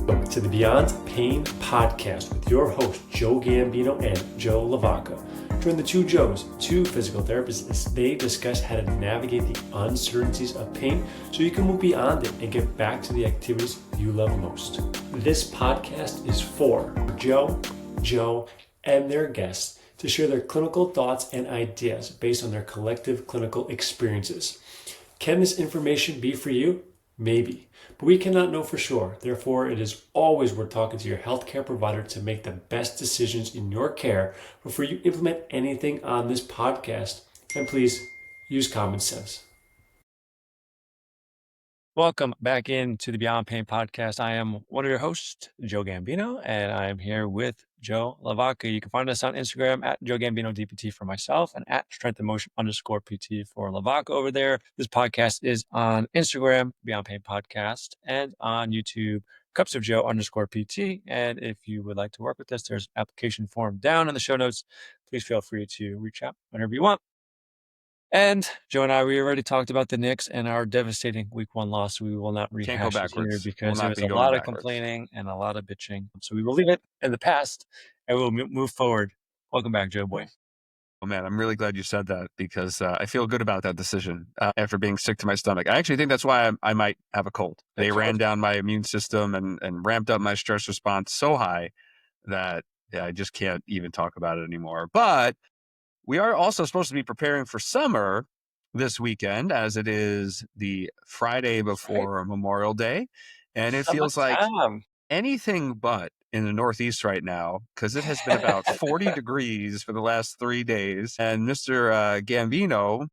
Welcome to the Beyond Pain podcast with your host, Joe Gambino and Joe LaVacca. Join the two Joes, two physical therapists, as they discuss how to navigate the uncertainties of pain so you can move beyond it and get back to the activities you love most. This podcast is for Joe, and their guests to share their clinical thoughts and ideas based on their collective clinical experiences. Can this information be for you? Maybe, but we cannot know for sure. Therefore, it is always worth talking to your healthcare provider to make the best decisions in your care before you implement anything on this podcast. And please use common sense. Welcome back into the Beyond Pain podcast. I am one of your hosts, Joe Gambino, and I am here with Joe LaVacca. You can find us on Instagram at Joe Gambino DPT for myself and at Strength and Motion _PT for LaVacca over there. This podcast is on Instagram, Beyond Pain Podcast, and on YouTube, Cups of Joe _PT. And if you would like to work with us, there's an application form down in the show notes. Please feel free to reach out whenever you want. And Joe and I, we already talked about the Knicks and our devastating week 1 loss. We will not rehash it here because there was a lot of complaining and a lot of bitching. So we will leave it in the past and we'll move forward. Welcome back, Joe boy. Oh man, I'm really glad you said that because I feel good about that decision after being sick to my stomach. I actually think that's why I might have a cold. They ran down my immune system and ramped up my stress response so high that I just can't even talk about it anymore. But we are also supposed to be preparing for summer this weekend, as it is the Friday before Memorial Day. And it feels like anything but in the Northeast right now, because it has been about 40 degrees for the last 3 days. And Mr. Gambino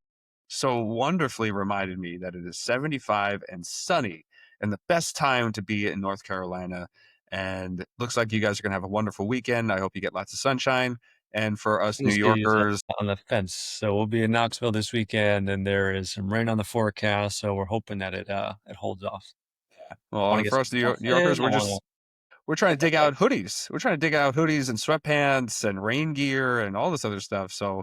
so wonderfully reminded me that it is 75 and sunny and the best time to be in North Carolina. And it looks like you guys are going to have a wonderful weekend. I hope you get lots of sunshine. And for us New Yorkers, on the fence. So we'll be in Knoxville this weekend, and there is some rain on the forecast. So we're hoping that it holds off. Well, and for us New Yorkers, we're trying to dig out hoodies. We're trying to dig out hoodies and sweatpants and rain gear and all this other stuff. So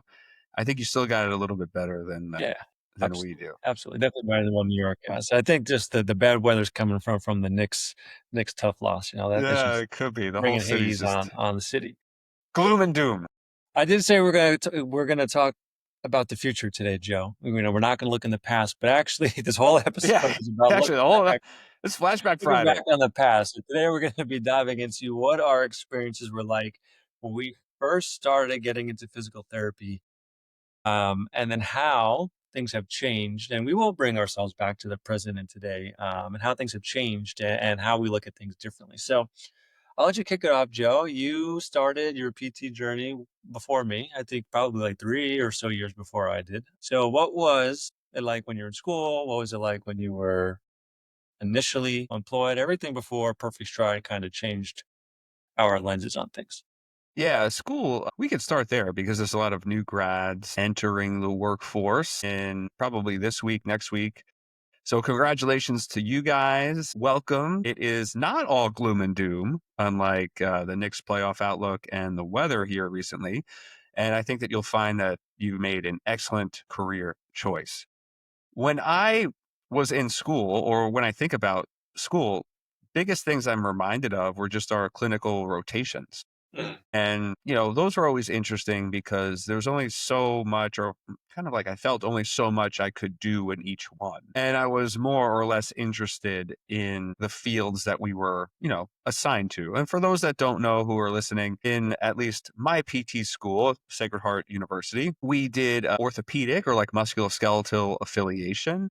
I think you still got it a little bit better than we do. Absolutely, definitely better than what New York has. I think just the bad weather's coming from the Knicks tough loss. You know that it could be the bringing whole city's haze on the city. Gloom and doom. I did say we're gonna talk about the future today, Joe. We're not gonna look in the past, but actually, this whole episode is about it's Flashback Friday. Back on the past. So today, we're going to be diving into what our experiences were like when we first started getting into physical therapy, and then how things have changed. And we will bring ourselves back to the present and today, and how things have changed and how we look at things differently. So I'll let you kick it off, Joe. You started your PT journey before me, I think probably like 3 or so years before I did. So what was it like when you were in school? What was it like when you were initially employed? Everything before Perfect Stride kind of changed our lenses on things. Yeah, school, we could start there because there's a lot of new grads entering the workforce in probably this week, next week. So congratulations to you guys. Welcome. It is not all gloom and doom, unlike the Knicks playoff outlook and the weather here recently. And I think that you'll find that you made an excellent career choice. When I was in school, or when I think about school, biggest things I'm reminded of were just our clinical rotations. And, those were always interesting because there was only so much, or kind of like I felt only so much I could do in each one. And I was more or less interested in the fields that we were, assigned to. And for those that don't know who are listening, in at least my PT school, Sacred Heart University, we did orthopedic or like musculoskeletal affiliation.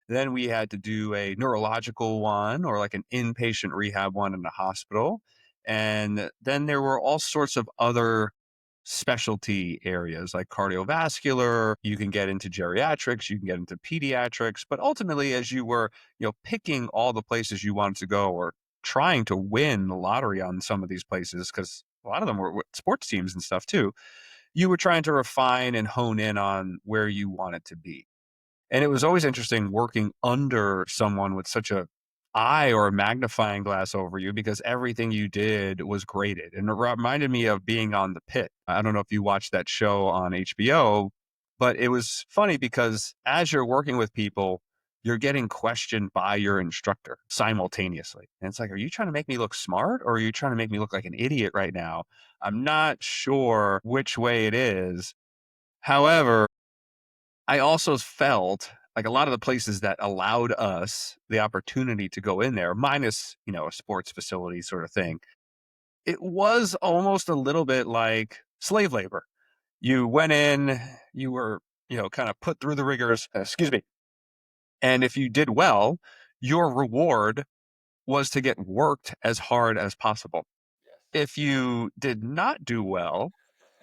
Then we had to do a neurological one or like an inpatient rehab one in the hospital. And then there were all sorts of other specialty areas like cardiovascular. You can get into geriatrics, you can get into pediatrics, but ultimately as you were, picking all the places you wanted to go or trying to win the lottery on some of these places, because a lot of them were sports teams and stuff too, you were trying to refine and hone in on where you wanted to be. And it was always interesting working under someone with such a eye or a magnifying glass over you because everything you did was graded. And it reminded me of being on The Pit. I don't know if you watched that show on HBO, but it was funny because as you're working with people, you're getting questioned by your instructor simultaneously. And it's like, are you trying to make me look smart or are you trying to make me look like an idiot right now? I'm not sure which way it is. However, I also felt like a lot of the places that allowed us the opportunity to go in there, minus, a sports facility sort of thing, it was almost a little bit like slave labor. You went in, you were, kind of put through the rigors, excuse me. And if you did well, your reward was to get worked as hard as possible. If you did not do well,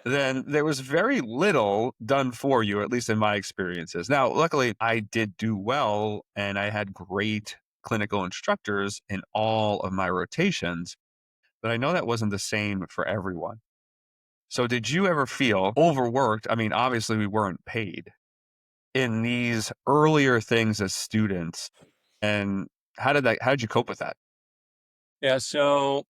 then there was very little done for you, at least in my experiences. Now, luckily, I did do well and I had great clinical instructors in all of my rotations, but I know that wasn't the same for everyone. So, did you ever feel overworked? I mean, obviously, we weren't paid in these earlier things as students. And how did you cope with that? Yeah, so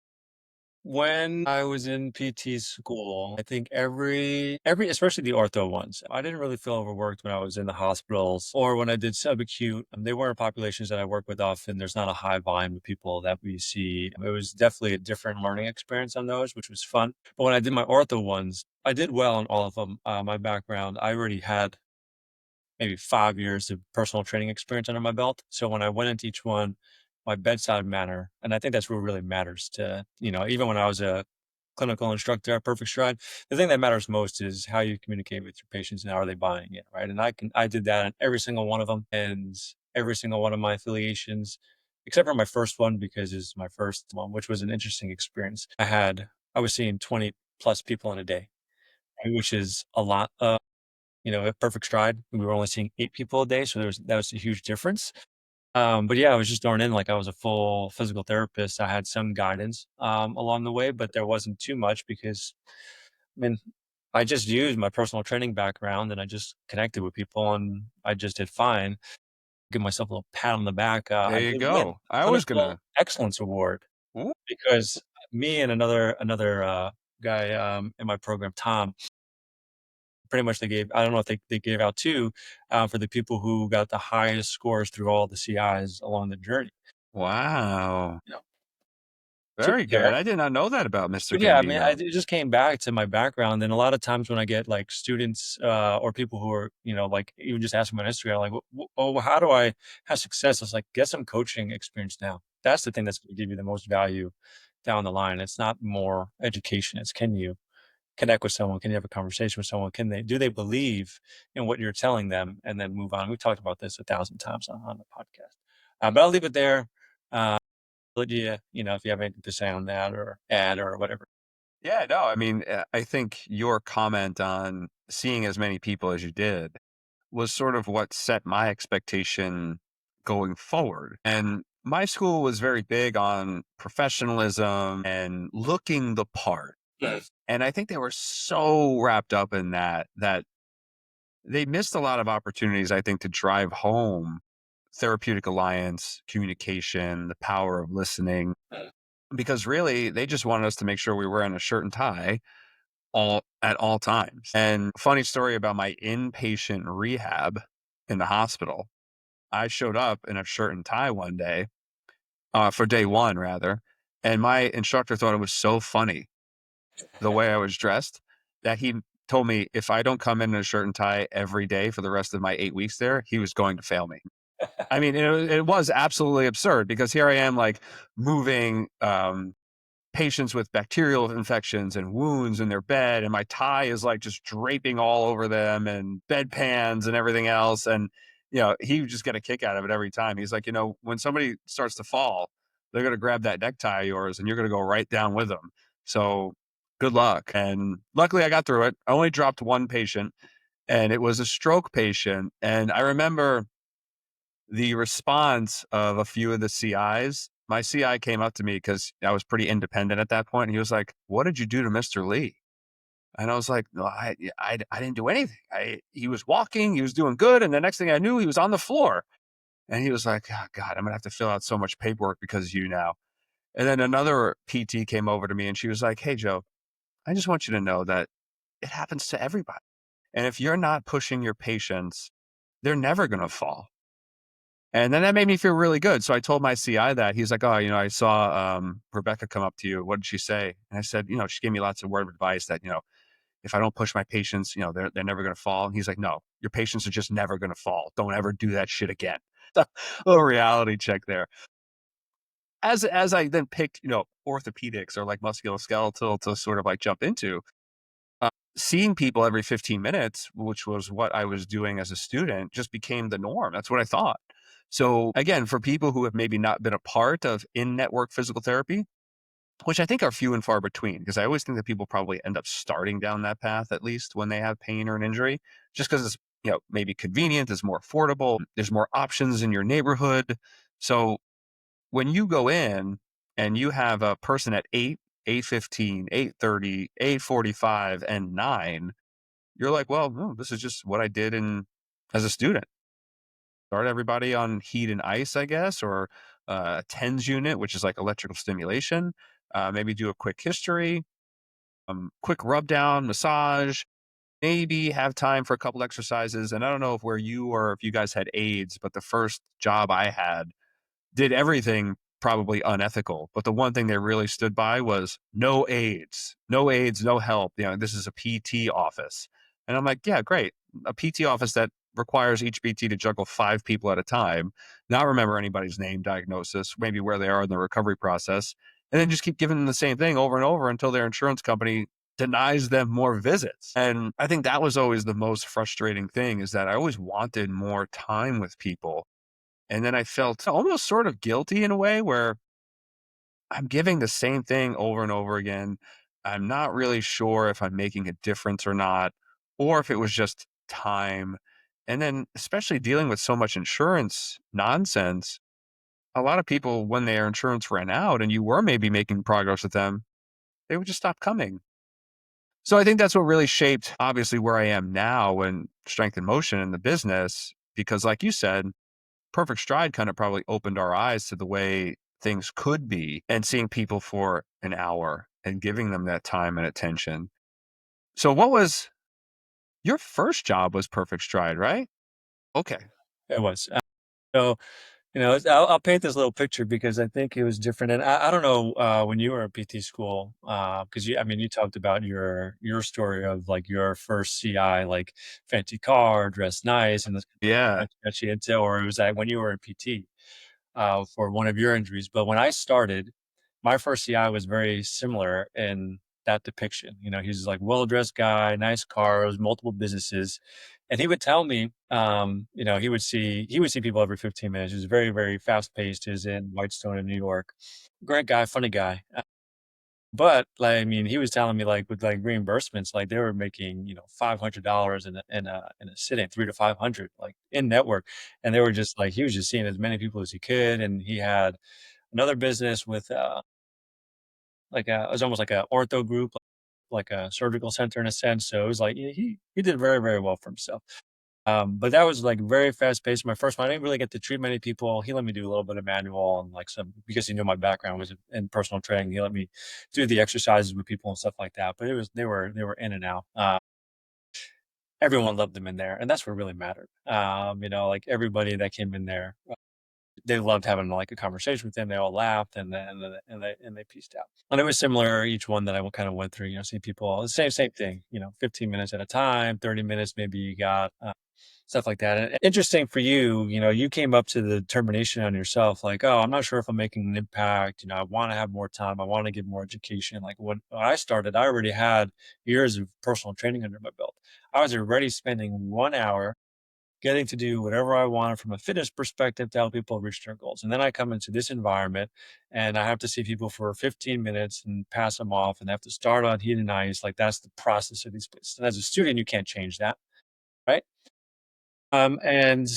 when I was in PT school, I think every especially the ortho ones, I didn't really feel overworked when I was in the hospitals or when I did subacute. They weren't populations that I work with often. There's not a high volume of people that we see. It was definitely a different learning experience on those, which was fun. But when I did my ortho ones, I did well on all of them. My background, I already had maybe 5 years of personal training experience under my belt. So when I went into each one, my bedside manner, and I think that's what really matters to, even when I was a clinical instructor at Perfect Stride, the thing that matters most is how you communicate with your patients and how are they buying it, right? And I did that in every single one of them and every single one of my affiliations, except for my first one because it's my first one, which was an interesting experience. I was seeing 20 plus people in a day, right, which is a lot. At Perfect Stride, we were only seeing 8 people a day, so that was a huge difference. But yeah, I was just thrown in like I was a full physical therapist. I had some guidance, along the way, but there wasn't too much because, I mean, I just used my personal training background and I just connected with people and I just did fine. Give myself a little pat on the back. There I you did win go. a I was clinical gonna. excellence award Ooh, because me and another guy, in my program, Tom, pretty much I don't know if they gave out 2, for the people who got the highest scores through all the CIs along the journey. wow. You know, to Very be good. there. I did not know that about Mr. But yeah, I mean, Gambino. it just came back to my background, and a lot of times when I get, like, students, or people who are, like, even just asking my history, I'm like, "Oh, well, how do I have success?" It's like, "Get some coaching experience now." That's the thing that's gonna give you the most value down the line. It's not more education, it's can you connect with someone? Can you have a conversation with someone? Do they believe in what you're telling them and then move on? We've talked about this 1,000 times on the podcast. But I'll leave it there. Let you, if you have anything to say on that or add or whatever. Yeah, no, I mean, I think your comment on seeing as many people as you did was sort of what set my expectation going forward. And my school was very big on professionalism and looking the part. Yes. And I think they were so wrapped up in that they missed a lot of opportunities, I think, to drive home therapeutic alliance, communication, the power of listening, because really they just wanted us to make sure we were in a shirt and tie all at all times. And funny story about my inpatient rehab in the hospital. I showed up in a shirt and tie one day, for day one rather, and my instructor thought it was so funny the way I was dressed that he told me if I don't come in a shirt and tie every day for the rest of my 8 weeks there, he was going to fail me. I mean, it was absolutely absurd because here I am, like moving patients with bacterial infections and wounds in their bed, and my tie is like just draping all over them, and bedpans and everything else. And he would just get a kick out of it every time. He's like, when somebody starts to fall, they're going to grab that necktie of yours, and you're going to go right down with them. So good luck. And luckily, I got through it. I only dropped one patient, and it was a stroke patient. And I remember the response of a few of the CIs. My CI came up to me because I was pretty independent at that point, and he was like, "What did you do to Mr. Lee?" And I was like, "No, I didn't do anything. He was walking, he was doing good, and the next thing I knew, he was on the floor." And he was like, "Oh God, I'm gonna have to fill out so much paperwork because of you now." And then another PT came over to me, and she was like, "Hey Joe, I just want you to know that it happens to everybody, and if you're not pushing your patients, they're never gonna fall." And then that made me feel really good. So I told my CI that. He's like, "Oh, I saw Rebecca come up to you. What did she say?" And I said, she gave me lots of word of advice that, if I don't push my patients, they're never going to fall. And he's like, "No, your patients are just never going to fall. Don't ever do that shit again." A little reality check there. As I then picked, orthopedics or like musculoskeletal to sort of like jump into, seeing people every 15 minutes, which was what I was doing as a student, just became the norm. That's what I thought. So again, for people who have maybe not been a part of in-network physical therapy, which I think are few and far between, because I always think that people probably end up starting down that path, at least when they have pain or an injury, just because it's, maybe convenient, it's more affordable, there's more options in your neighborhood. So when you go in and you have a person at 8, 8:15, 8:30, 8:45, and 9, you're like, well, no, this is just what I did as a student. Start everybody on heat and ice, I guess, or a TENS unit, which is like electrical stimulation. Maybe do a quick history, quick rub down, massage, maybe have time for a couple exercises. And I don't know if you guys had aides, but the first job I had did everything probably unethical. But the one thing they really stood by was no aids, no aids, no help. This is a PT office. And I'm like, yeah, great. A PT office that requires each PT to juggle 5 people at a time, not remember anybody's name, diagnosis, maybe where they are in the recovery process, and then just keep giving them the same thing over and over until their insurance company denies them more visits. And I think that was always the most frustrating thing, is that I always wanted more time with people. And then I felt almost sort of guilty in a way where I'm giving the same thing over and over again. I'm not really sure if I'm making a difference or not, or if it was just time. And then, especially dealing with so much insurance nonsense, a lot of people, when their insurance ran out and you were maybe making progress with them, they would just stop coming. So I think that's what really shaped, obviously, where I am now in strength and motion in the business. Because, like you said, Perfect Stride kind of probably opened our eyes to the way things could be, and seeing people for an hour and giving them that time and attention. So what was your first job? Was Perfect Stride, right? Okay. It was. So, I'll paint this little picture because I think it was different. And I don't know when you were in PT school, because you talked about your story of like your first CI, like fancy car, dressed nice, and this Yeah. got you into, or it was that when you were in PT for one of your injuries. But when I started, my first CI was very similar in that depiction. He's like well-dressed guy, nice cars, multiple businesses. And he would tell me, he would see people every 15 minutes. He was very, very fast paced. He was in Whitestone in New York. Great guy, funny guy. But like, he was telling me like with like reimbursements, like they were making, $500 in a sitting, 3 to 500, like in network. And they were just like, he was just seeing as many people as he could. And he had another business with it was almost like a ortho group, like a surgical center in a sense. So it was like he did very, very well for himself. But that was like very fast paced. My first one, I didn't really get to treat many people. He let me do a little bit of manual and like because he knew my background was in personal training. He let me do the exercises with people and stuff like that. But they were in and out. Everyone loved them in there, and that's what really mattered. Like everybody that came in there, they loved having like a conversation with him. They all laughed and they pieced out. And it was similar each one that I kind of went through. See people the same thing. 15 minutes at a time, 30 minutes maybe you got. Stuff like that. And interesting for you, you came up to the determination on yourself, like, oh, I'm not sure if I'm making an impact. I want to have more time. I want to get more education. Like when I started, I already had years of personal training under my belt. I was already spending 1 hour getting to do whatever I wanted from a fitness perspective to help people reach their goals. And then I come into this environment and I have to see people for 15 minutes and pass them off and they have to start on heat and ice. Like that's the process of these places. And as a student, you can't change that. Right. And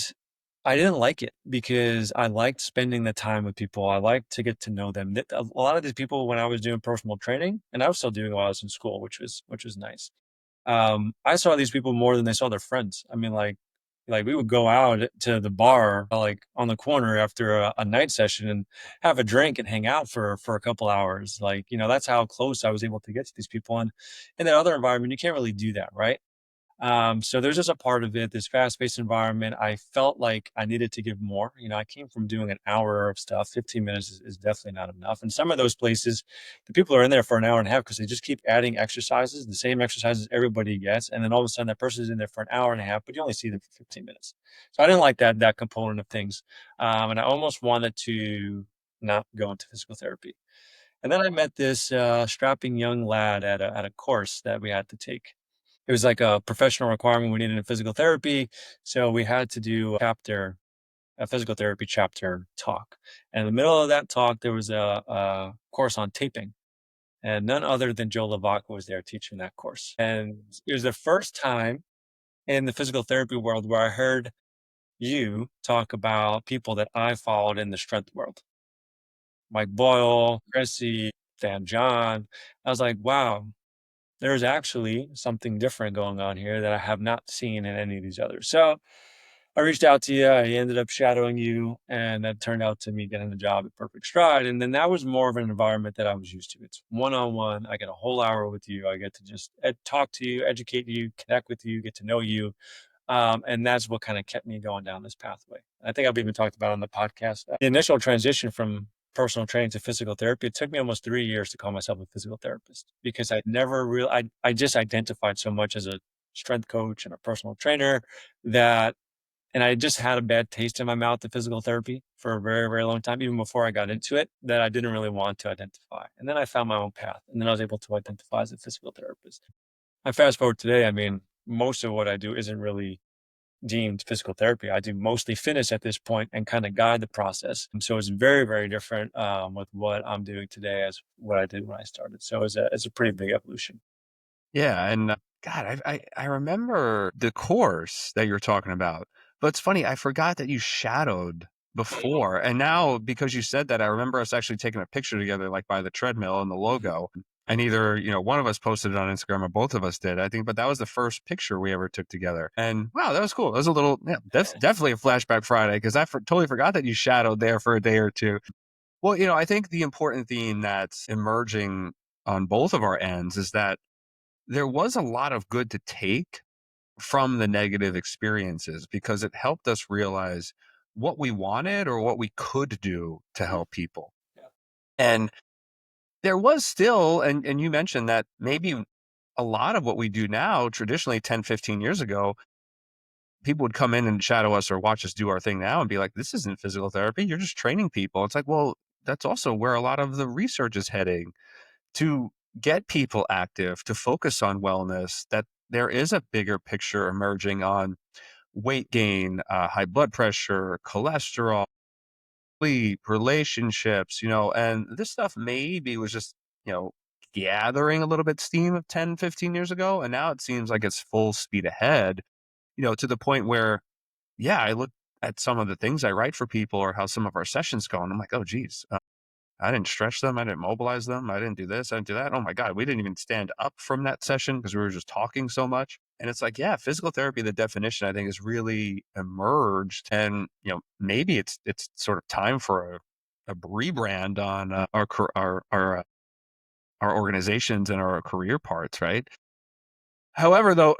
I didn't like it because I liked spending the time with people. I liked to get to know them. A lot of these people, when I was doing personal training, and I was still doing it while I was in school, which was nice. I saw these people more than they saw their friends. Like we would go out to the bar, like on the corner after a night session and have a drink and hang out for a couple hours. Like, that's how close I was able to get to these people. And in that other environment, you can't really do that, right? So there's just a part of it, this fast-paced environment. I felt like I needed to give more. I came from doing an hour of stuff. 15 minutes is definitely not enough. And some of those places, the people are in there for an hour and a half because they just keep adding exercises, the same exercises everybody gets. And then all of a sudden that person is in there for an hour and a half, but you only see them for 15 minutes. So I didn't like that component of things. And I almost wanted to not go into physical therapy. And then I met this strapping young lad at a course that we had to take. It was like a professional requirement we needed in physical therapy. So we had to do a physical therapy chapter talk. And in the middle of that talk, there was a course on taping. And none other than Joe LaVacca was there teaching that course. And it was the first time in the physical therapy world where I heard you talk about people that I followed in the strength world. Mike Boyle, Chrissy, Dan John. I was like, wow, there's actually something different going on here that I have not seen in any of these others. So I reached out to you. I ended up shadowing you, and that turned out to me getting the job at Perfect Stride. And then that was more of an environment that I was used to. It's one-on-one. I get a whole hour with you. I get to just talk to you, educate you, connect with you, get to know you. And that's what kind of kept me going down this pathway. I think I've even talked about on the podcast. The initial transition from personal training to physical therapy, it took me almost 3 years to call myself a physical therapist because I never really, I just identified so much as a strength coach and a personal trainer that, and I just had a bad taste in my mouth of physical therapy for a very, very long time, even before I got into it, that I didn't really want to identify. And then I found my own path, and then I was able to identify as a physical therapist. I fast forward today, I mean, most of what I do isn't really deemed physical therapy. I do mostly fitness at this point and kind of guide the process. And so it's very, very different with what I'm doing today as what I did when I started. So it's a pretty big evolution. Yeah, and God, I remember the course that you're talking about, but it's funny, I forgot that you shadowed before, and now because you said that, I remember us actually taking a picture together, like by the treadmill and the logo, and either one of us posted it on Instagram or both of us did, I think, but that was the first picture we ever took together, and wow, that was cool. That was a little, yeah, that's definitely a flashback Friday because totally forgot that you shadowed there for a day or two. Well, I think the important theme that's emerging on both of our ends is that there was a lot of good to take from the negative experiences because it helped us realize what we wanted or what we could do to help people. Yeah. And there was still, and you mentioned that maybe a lot of what we do now, traditionally 10, 15 years ago, people would come in and shadow us or watch us do our thing now and be like, this isn't physical therapy. You're just training people. It's like, well, that's also where a lot of the research is heading to get people active, to focus on wellness, that there is a bigger picture emerging on weight gain, high blood pressure, cholesterol, sleep, relationships, and this stuff maybe was just, you know, gathering a little bit steam of 10, 15 years ago. And now it seems like it's full speed ahead, to the point where, yeah, I look at some of the things I write for people or how some of our sessions go, and I'm like, oh, geez, I didn't stretch them. I didn't mobilize them. I didn't do this. I didn't do that. Oh my God. We didn't even stand up from that session because we were just talking so much. And it's like, yeah, physical therapy, the definition I think has really emerged. And, maybe it's sort of time for a rebrand on our organizations and our career parts. Right. However, though,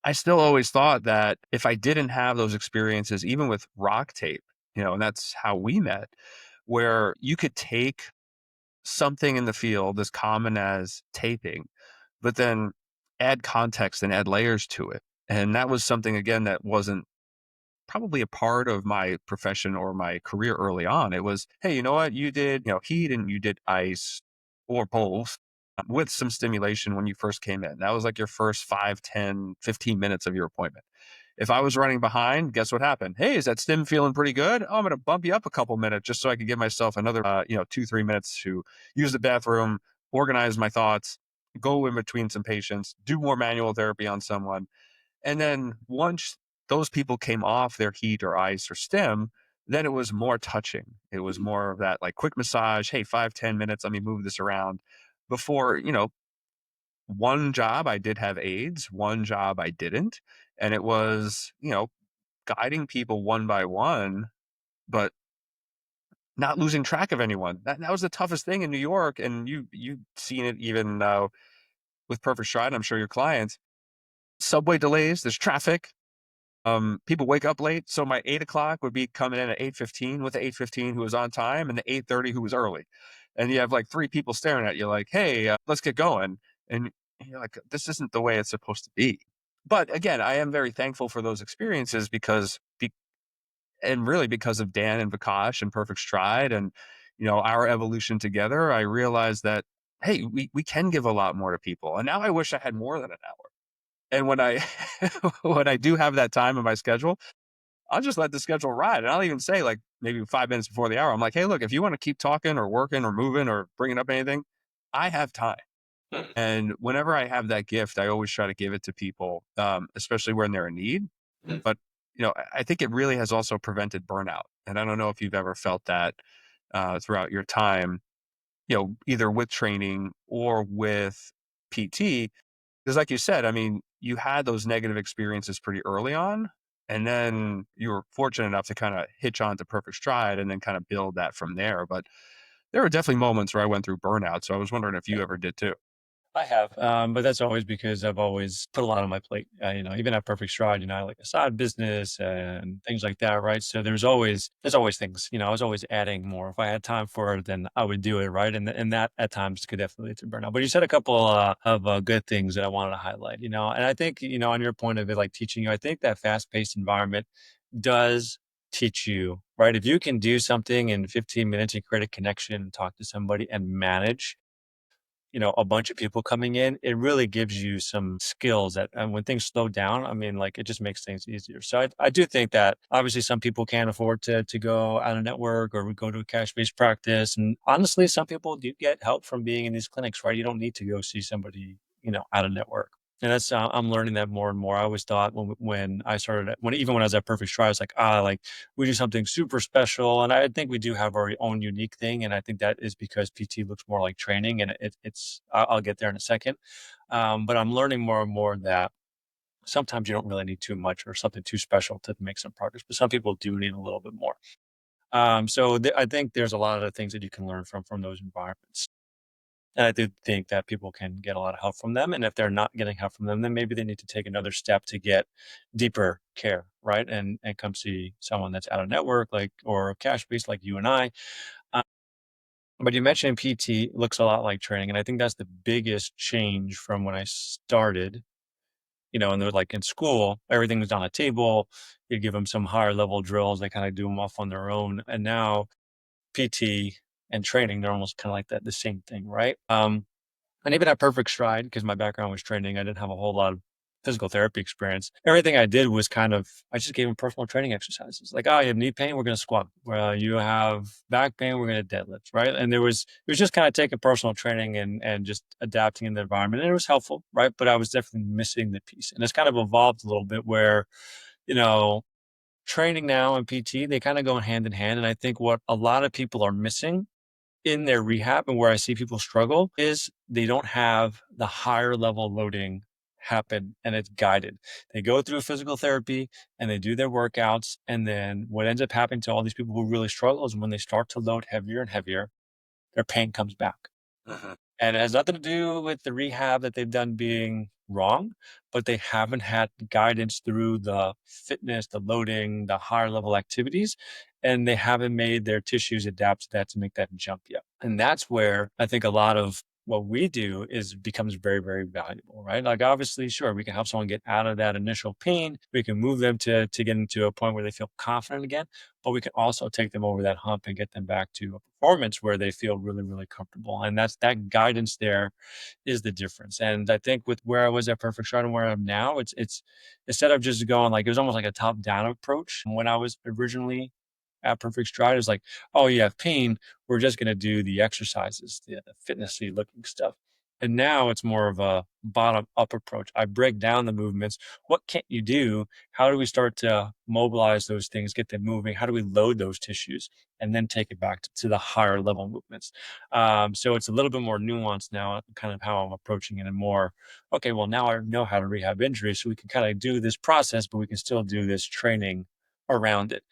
I still always thought that if I didn't have those experiences, even with rock tape, and that's how we met, where you could take something in the field as common as taping, but then add context and add layers to it. And that was something, again, that wasn't probably a part of my profession or my career early on. It was, hey, you know what? You did, heat and you did ice or both with some stimulation when you first came in. That was like your first 5, 10, 15 minutes of your appointment. If I was running behind, guess what happened? Hey, is that stim feeling pretty good? Oh, I'm going to bump you up a couple minutes just so I could give myself another, 2, 3 minutes to use the bathroom, organize my thoughts, go in between some patients, do more manual therapy on someone. And then once those people came off their heat or ice or stim, then it was more touching. It was more of that like quick massage. Hey, 5, 10 minutes. Let me move this around before, one job I did have aids, one job I didn't. And it was, guiding people one by one, but not losing track of anyone. That was the toughest thing in New York. And you've seen it even with Perfect Stride, I'm sure your clients. subway delays, there's traffic. People wake up late. So my 8 o'clock would be coming in at 8:15 with the 8:15 who was on time and the 8:30 who was early. And you have like three people staring at you like, hey, let's get going. And you're like, this isn't the way it's supposed to be. But again, I am very thankful for those experiences and really because of Dan and Vikash and Perfect Stride and, our evolution together, I realized that, hey, we can give a lot more to people. And now I wish I had more than an hour. And when I when I do have that time in my schedule, I'll just let the schedule ride. And I'll even say like maybe 5 minutes before the hour, I'm like, hey, look, if you want to keep talking or working or moving or bringing up anything, I have time. And whenever I have that gift, I always try to give it to people, especially when they're in need. But I think it really has also prevented burnout. And I don't know if you've ever felt that throughout your time, either with training or with PT. Because like you said, I mean, you had those negative experiences pretty early on, and then you were fortunate enough to kind of hitch on to Perfect Stride and then kind of build that from there. But there were definitely moments where I went through burnout. So I was wondering if you ever did too. I have, but that's always because I've always put a lot on my plate. Even at Perfect Stride, I like a side business and things like that, right? So there's always things. I was always adding more. If I had time for it, then I would do it, right? And that at times could definitely lead to burnout. But you said a couple of good things that I wanted to highlight. And I think on your point of it, like teaching you, I think that fast-paced environment does teach you, right? If you can do something in 15 minutes and create a connection and talk to somebody and manage a bunch of people coming in, it really gives you some skills that, and when things slow down, I mean, like it just makes things easier. So I do think that obviously some people can't afford to go out of network or go to a cash-based practice. And honestly, some people do get help from being in these clinics, right? You don't need to go see somebody, out of network. And that's I'm learning that more and more. I always thought when I started when I was at Perfect Stride, I was like we do something super special, and I think we do have our own unique thing, and I think that is because PT looks more like training, and it's I'll get there in a second. But I'm learning more and more that sometimes you don't really need too much or something too special to make some progress, but some people do need a little bit more. I think there's a lot of things that you can learn from those environments. And I do think that people can get a lot of help from them. And if they're not getting help from them, then maybe they need to take another step to get deeper care, right? And come see someone that's out of network, like or cash based, like you and I. Uh, but you mentioned PT looks a lot like training, and I think that's the biggest change from when I started. And they're like in school, everything was on a table. You give them some higher level drills, they kind of do them off on their own. And now PT and training, they're almost kind of like that, the same thing, right? And even at Perfect Stride, because my background was training, I didn't have a whole lot of physical therapy experience. Everything I did was I just gave them personal training exercises. Like, oh, you have knee pain, we're going to squat. Well, you have back pain, we're going to deadlift, right? And it was just kind of taking personal training and just adapting in the environment. And it was helpful, right? But I was definitely missing the piece. And it's kind of evolved a little bit where, you know, training now and PT, they kind of go hand in hand. And I think what a lot of people are missing in their rehab and where I see people struggle is they don't have the higher level loading happen and it's guided. They go through physical therapy and they do their workouts. And then what ends up happening to all these people who really struggle is when they start to load heavier and heavier, their pain comes back. And it has nothing to do with the rehab that they've done being wrong, but they haven't had guidance through the fitness, the loading, the higher level activities, and they haven't made their tissues adapt to that to make that jump yet. And that's where I think a lot of what we do is becomes very, very valuable, right? Like obviously, sure, we can help someone get out of that initial pain. We can move them to get into a point where they feel confident again, but we can also take them over that hump and get them back to a performance where they feel really, really comfortable. And that's that guidance there is the difference. And I think with where I was at Perfect Stride and where I am now, it's instead of just going like it was almost like a top down approach when I was originally at Perfect Stride. It was like, oh, you have pain. We're just going to do the exercises, the fitnessy looking stuff. And now it's more of a bottom up approach. I break down the movements. What can't you do? How do we start to mobilize those things, get them moving? How do we load those tissues and then take it back to the higher level movements? So it's a little bit more nuanced now, kind of how I'm approaching it and more, okay, well, now I know how to rehab injuries. So we can kind of do this process, but we can still do this training around it.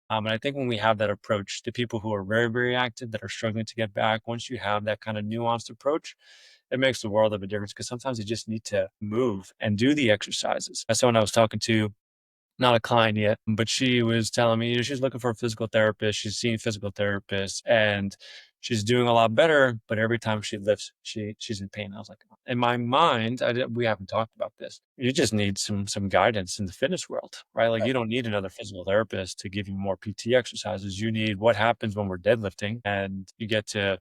And I think when we have that approach to people who are very, very active that are struggling to get back, once you have that kind of nuanced approach, it makes the world of a difference because sometimes you just need to move and do the exercises. As someone I was talking to, not a client yet, but she was telling me, she's looking for a physical therapist. She's seeing physical therapists and she's doing a lot better. But every time she lifts, she's in pain. I was like, in my mind, we haven't talked about this. You just need some guidance in the fitness world, right? Like you don't need another physical therapist to give you more PT exercises. You need what happens when we're deadlifting and you get to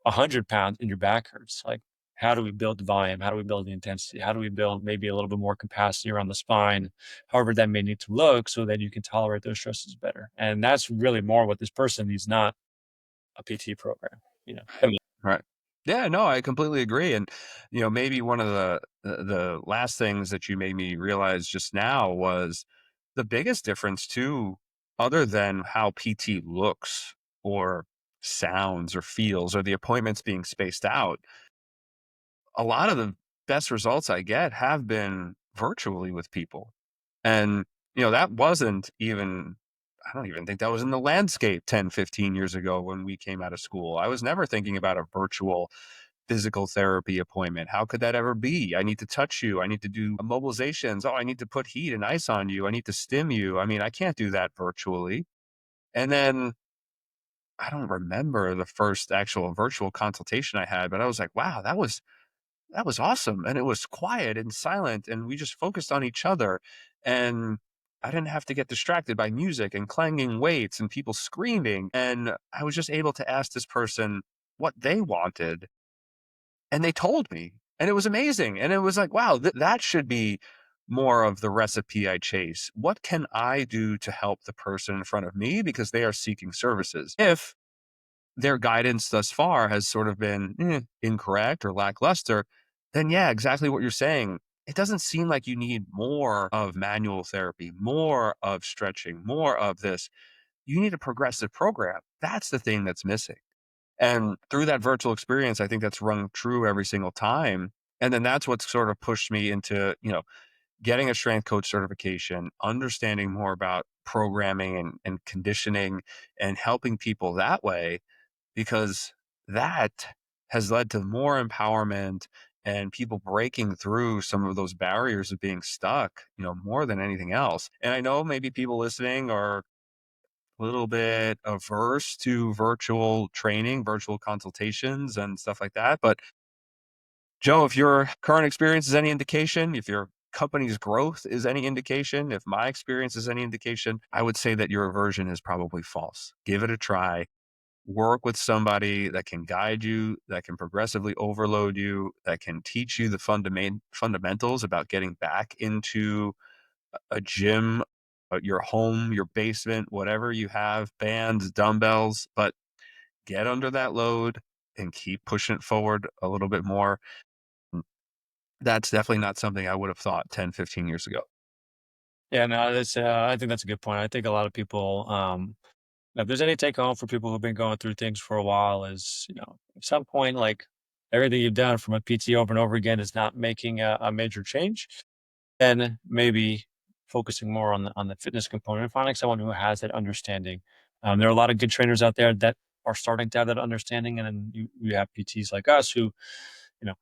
100 pounds and your back hurts. Like, how do we build the volume? How do we build the intensity? How do we build maybe a little bit more capacity around the spine? However, that may need to look so that you can tolerate those stresses better. And that's really more what this person needs, not a PT program, you know. I mean, Right. Yeah, no, I completely agree. And, maybe one of the last things that you made me realize just now was the biggest difference too, other than how PT looks or sounds or feels or the appointments being spaced out. A lot of the best results I get have been virtually with people. And, that wasn't even, I don't even think that was in the landscape 10, 15 years ago when we came out of school. I was never thinking about a virtual physical therapy appointment. How could that ever be? I need to touch you. I need to do mobilizations. Oh, I need to put heat and ice on you. I need to stim you. I mean, I can't do that virtually. And then I don't remember the first actual virtual consultation I had, but I was like, wow, that was awesome. And it was quiet and silent and we just focused on each other. And I didn't have to get distracted by music and clanging weights and people screaming. And I was just able to ask this person what they wanted. And they told me, and it was amazing. And it was like, wow, that should be more of the recipe I chase. What can I do to help the person in front of me because they are seeking services? If their guidance thus far has sort of been incorrect or lackluster, then yeah, exactly what you're saying. It doesn't seem like you need more of manual therapy, more of stretching, more of this. You need a progressive program. That's the thing that's missing. And through that virtual experience, I think that's rung true every single time. And then that's what sort of pushed me into, getting a strength coach certification, understanding more about programming and conditioning and helping people that way, because that has led to more empowerment and people breaking through some of those barriers of being stuck, more than anything else. And I know maybe people listening are a little bit averse to virtual training, virtual consultations and stuff like that. But Joe, if your current experience is any indication, if your company's growth is any indication, if my experience is any indication, I would say that your aversion is probably false. Give it a try. Work with somebody that can guide you, that can progressively overload you, that can teach you the fundamentals about getting back into a gym, your home, your basement, whatever you have, bands, dumbbells, but get under that load and keep pushing it forward a little bit more. That's definitely not something I would have thought 10, 15 years ago. yeah, no, I think that's a good point. I think a lot of people, if there's any take home for people who've been going through things for a while is, at some point, like everything you've done from a PT over and over again is not making a major change. Then maybe focusing more on the fitness component and finding someone who has that understanding. There are a lot of good trainers out there that are starting to have that understanding, and then you have PTs like us who,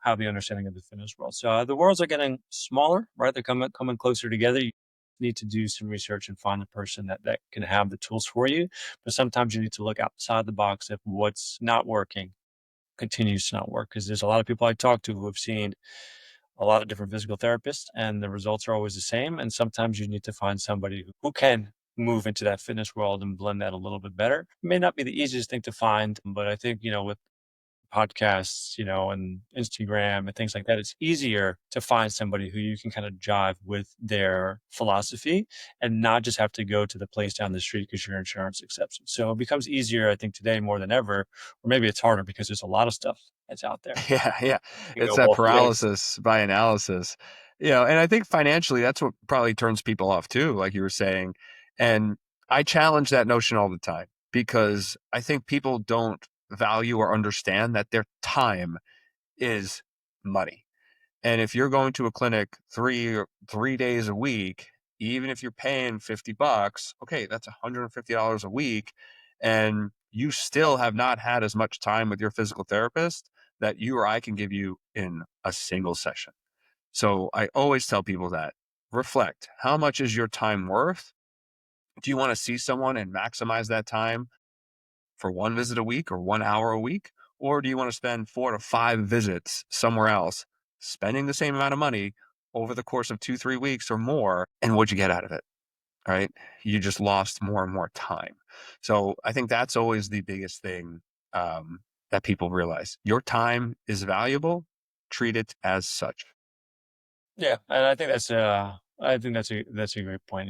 have the understanding of the fitness world. So the worlds are getting smaller, right? They're coming closer together. You need to do some research and find the person that can have the tools for you. But sometimes you need to look outside the box if what's not working continues to not work. Because there's a lot of people I talk to who have seen a lot of different physical therapists and the results are always the same. And sometimes you need to find somebody who can move into that fitness world and blend that a little bit better. It may not be the easiest thing to find, but I think, with podcasts, and Instagram and things like that, it's easier to find somebody who you can kind of jive with their philosophy and not just have to go to the place down the street because your insurance accepts it. So it becomes easier, I think, today more than ever, or maybe it's harder because there's a lot of stuff that's out there. Yeah, yeah. You can It's go that both ways. paralysis by analysis. And I think financially that's what probably turns people off too, like you were saying. And I challenge that notion all the time because I think people don't value or understand that their time is money. And if you're going to a clinic 3 days a week even if you're paying $50, okay, that's $150 a week. And you still have not had as much time with your physical therapist that you or I can give you in a single session. So I always tell people that reflect, how much is your time worth? Do you want to see someone and maximize that time for one visit a week or 1 hour a week? Or do you want to spend 4 to 5 visits somewhere else, spending the same amount of money over the course of 2, 3 weeks or more? And what'd you get out of it? Right? You just lost more and more time. So I think that's always the biggest thing that people realize. Your time is valuable. Treat it as such. Yeah, and I think that's a great point.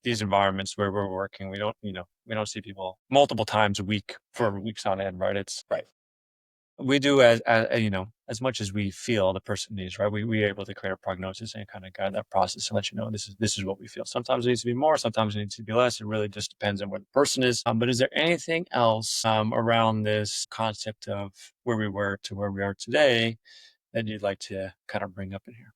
These environments where we're working, we don't see people multiple times a week for weeks on end, right? It's Right. we do as much as we feel the person needs, right? We are able to create a prognosis and kind of guide that process and let you know this is what we feel. Sometimes it needs to be more, sometimes it needs to be less. It really just depends on what the person is. But is there anything else around this concept of where we were to where we are today that you'd like to kind of bring up in here?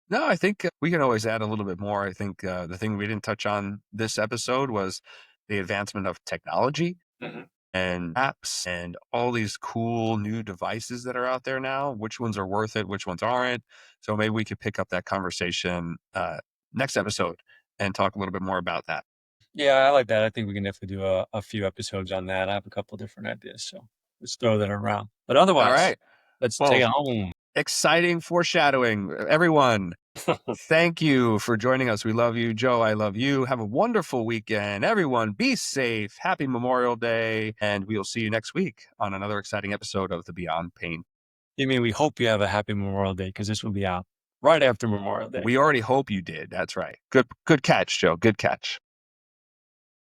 No, I think we can always add a little bit more. I think the thing we didn't touch on this episode was the advancement of technology Mhm. and apps and all these cool new devices that are out there now. Which ones are worth it? Which ones aren't? So maybe we could pick up that conversation next episode and talk a little bit more about that. Yeah, I like that. I think we can definitely do a few episodes on that. I have a couple different ideas, so let's throw that around. But All otherwise, right. let's take Well, it home. exciting foreshadowing. Everyone, thank you for joining us. We love you. Joe, I love you. Have a wonderful weekend. Everyone, be safe. Happy Memorial Day. And we'll see you next week on another exciting episode of the Beyond Pain. You mean we hope you have a happy Memorial Day because this will be out right after Memorial Day. We already hope you did. That's right. Good catch, Joe. Good catch.